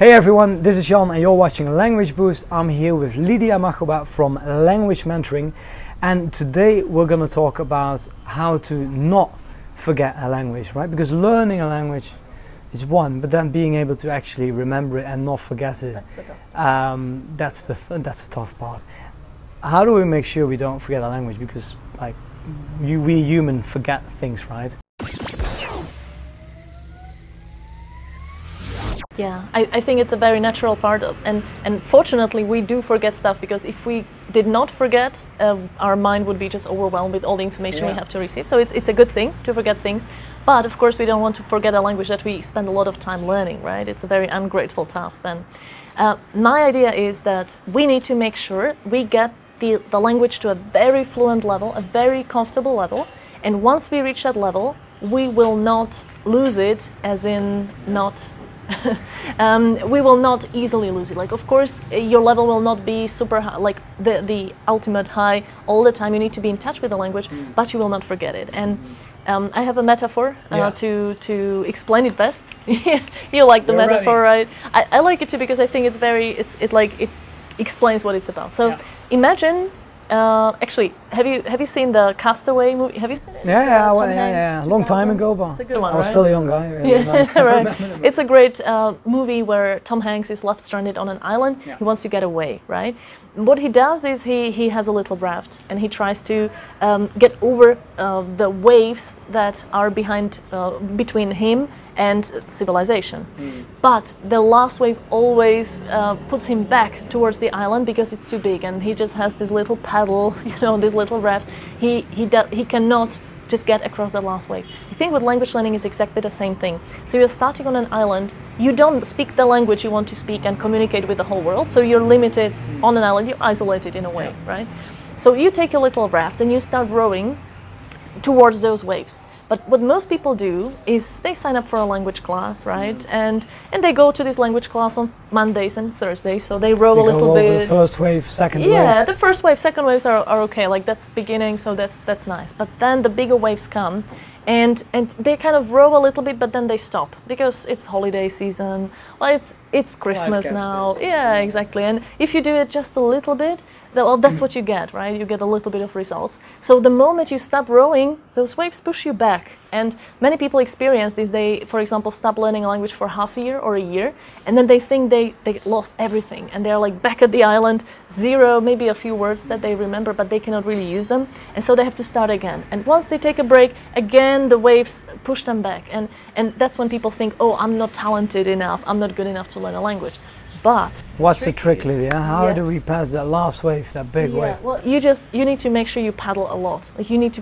Hey everyone, this is Jan and you're watching Language Boost. I'm here with Lýdia Machová from Language Mentoring, and today we're going to talk about how to not forget a language, right? Because learning a language is one, but then being able to actually remember it and not forget it, that's the tough part. How do we make sure we don't forget a language? Because like we human forget things, right? Yeah, I think it's a very natural part of, and fortunately we do forget stuff, because if we did not forget, our mind would be just overwhelmed with all the information we have to receive. So it's a good thing to forget things, but of course we don't want to forget a language that we spend a lot of time learning, right? It's a very ungrateful task then. My idea is that we need to make sure we get the language to a very fluent level, a very comfortable level, and once we reach that level, we will not lose it, as in not we will not easily lose it. Like, of course, your level will not be super high, like the ultimate high all the time. You need to be in touch with the language, but you will not forget it. And I have a metaphor to explain it best. You like the metaphor, right? I like it too, because I think it's very, it explains what it's about. So imagine. Actually, have you seen the Castaway movie? Have you seen it? Yeah, long time ago, but it's a good one, I was still a young guy. Right. It's a great movie where Tom Hanks is left stranded on an island. He wants to get away, right? What he does is he has a little raft, and he tries to get over the waves that are between him and civilization. But the last wave always puts him back towards the island, because it's too big, and he just has this little paddle, this little raft. He cannot just get across the last wave. I think with language learning is exactly the same thing. So you're starting on an island, you don't speak the language you want to speak and communicate with the whole world, so you're limited on an island, you're isolated in a way, right? So you take a little raft and you start rowing towards those waves. But what most people do is they sign up for a language class, right? And they go to this language class on Mondays and Thursdays, so they row a little bit. The first wave, second wave. Yeah, the first wave, second waves are okay, like that's beginning, so that's nice. But then the bigger waves come, and they kind of row a little bit, but then they stop, because it's holiday season. Well, it's Christmas now. Yeah, exactly. And if you do it just a little bit, well, that's what you get, right? You get a little bit of results. So the moment you stop rowing, those waves push you back. And many people experience this. They, for example, stop learning a language for half a year or a year, and then they think they lost everything, and they're like back at the island, zero, maybe a few words that they remember, but they cannot really use them, and so they have to start again. And once they take a break, again the waves push them back, and that's when people think, oh, I'm not talented enough, I'm not good enough to learn a language. But what's the trick, Lýdia? How do we pass that last wave, that big wave? Well, you need to make sure you paddle a lot. Like, you need to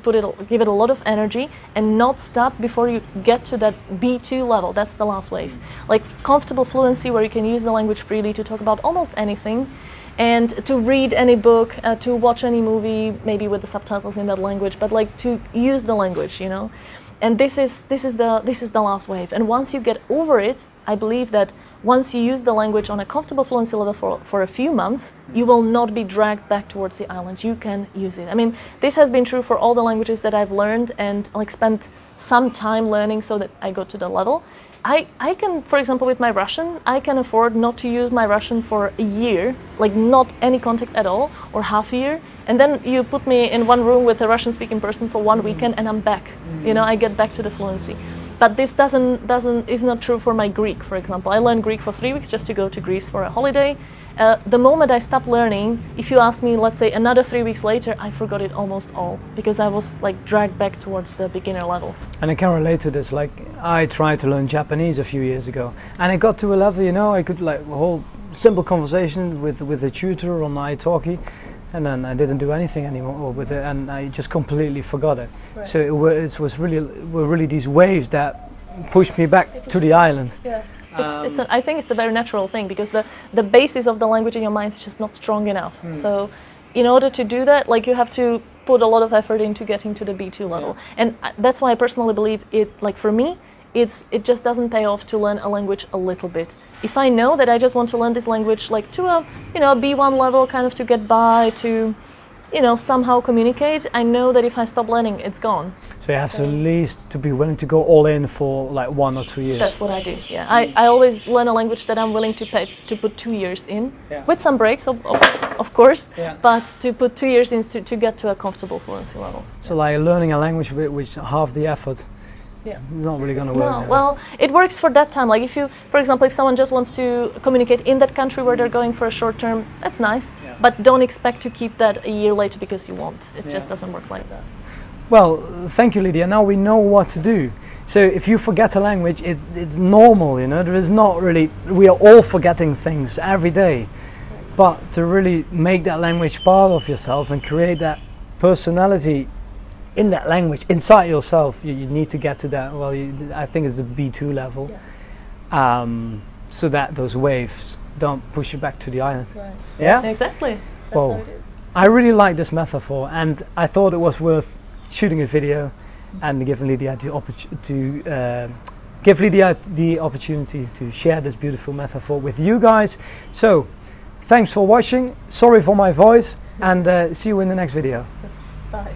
give it a lot of energy and not stop before you get to that B2 level. That's the last wave. Like comfortable fluency, where you can use the language freely to talk about almost anything, and to read any book, to watch any movie, maybe with the subtitles in that language, but like to use the language, And this is the last wave. And once you get over it, I believe that once you use the language on a comfortable fluency level for a few months, you will not be dragged back towards the island. You can use it. I mean, this has been true for all the languages that I've learned and like spent some time learning, so that I got to the level. I can, for example, with my Russian, I can afford not to use my Russian for a year, like not any contact at all, or half a year. And then you put me in one room with a Russian-speaking person for 1 weekend, and I'm back. I get back to the fluency. But this is not true for my Greek, for example. I learned Greek for 3 weeks just to go to Greece for a holiday. The moment I stopped learning, if you ask me, let's say another 3 weeks later, I forgot it almost all, because I was like dragged back towards the beginner level. And I can relate to this. Like, I tried to learn Japanese a few years ago, and I got to a level, I could like a whole simple conversation with a tutor on italki, and then I didn't do anything anymore with it, and I just completely forgot it. Right. So it was really these waves that pushed me back to the island. Yeah. I think it's a very natural thing, because the basis of the language in your mind is just not strong enough. So in order to do that, like, you have to put a lot of effort into getting to the B2 level. And that's why I personally believe it, like for me, it just doesn't pay off to learn a language a little bit. If I know that I just want to learn this language like to a B1 level, kind of to get by, to you know, somehow communicate, I know that if I stop learning, it's gone. So you have to at least to be willing to go all in for like 1 or 2 years. That's what I do. Yeah, I always learn a language that I'm willing to put 2 years in, with some breaks, of course, but to put 2 years in to get to a comfortable fluency level. So like learning a language which half the effort. Yeah. It's not really going to work. No, well, it works for that time. Like if you, for example, if someone just wants to communicate in that country where they're going for a short term, that's nice. Yeah. But don't expect to keep that a year later because you won't. It just doesn't work like that. Well, thank you, Lýdia. Now we know what to do. So if you forget a language, it's normal, you know. There is not really, we are all forgetting things every day. But to really make that language part of yourself and create that personality in that language inside yourself, you need to get to that. Well, I think it's the B2 level, so that those waves don't push you back to the island. Right. Yeah, exactly. That's how it is. I really like this metaphor, and I thought it was worth shooting a video and giving Lýdia the opportunity to share this beautiful metaphor with you guys. So, thanks for watching. Sorry for my voice, and see you in the next video. Bye.